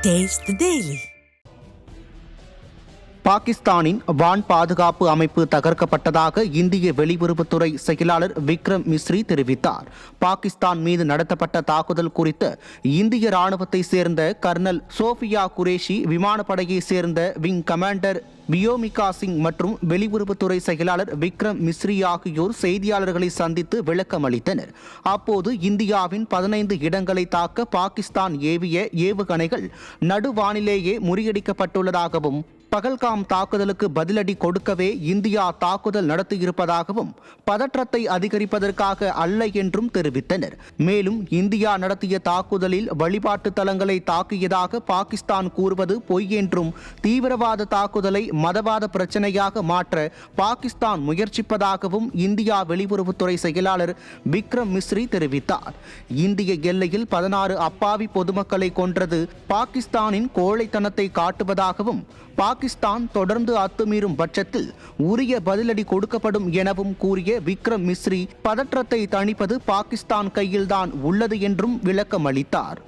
Taste the Daily. பாகிஸ்தானின் வான் பாதுகாப்பு அமைப்பு தகர்க்கப்பட்டதாக இந்திய வெளியுறவுத்துறை செயலாளர் விக்ரம் மிஸ்ரி தெரிவித்தார். பாகிஸ்தான் மீது நடத்தப்பட்ட தாக்குதல் குறித்து இந்திய ராணுவத்தை சேர்ந்த கர்னல் சோஃபியா குரேஷி, விமானப்படையை சேர்ந்த விங் கமாண்டர் வியோமிகா சிங் மற்றும் வெளியுறவுத்துறை செயலாளர் விக்ரம் மிஸ்ரி ஆகியோர் செய்தியாளர்களை சந்தித்து விளக்கம் அளித்தனர். அப்போது இந்தியாவின் 15 இடங்களை தாக்க பாகிஸ்தான் ஏவிய ஏவுகணைகள் நடுவானிலேயே முறியடிக்கப்பட்டுள்ளதாகவும், பகல்காம் தாக்குதலுக்கு பதிலடி கொடுக்கவே இந்தியா தாக்குதல் நடத்தியிருப்பதாகவும், பதற்றத்தை அதிகரிப்பதற்காக அல்ல என்றும் தெரிவித்தனர். மேலும் இந்தியா நடத்திய தாக்குதலில் வழிபாட்டு தலங்களை தாக்கியதாக பாகிஸ்தான் கூறுவது பொய் என்றும், தீவிரவாத தாக்குதலை மதவாத பிரச்சனையாக மாற்ற பாகிஸ்தான் முயற்சிப்பதாகவும் இந்தியா வெளியுறவுத்துறை செயலாளர் விக்ரம் மிஸ்ரி தெரிவித்தார். இந்திய எல்லையில் 16 அப்பாவி பொதுமக்களை கொன்றது பாகிஸ்தானின் கோழைத்தனத்தை காட்டுவதாகவும், பாகிஸ்தான் தொடர்ந்து அத்துமீறும் பட்சத்தில் உரிய பதிலடி கொடுக்கப்படும் எனவும் கூறிய விக்ரம் மிஸ்ரி, பதற்றத்தை தணிப்பது பாகிஸ்தான் கையில்தான் உள்ளது என்றும் விளக்கம் அளித்தார்.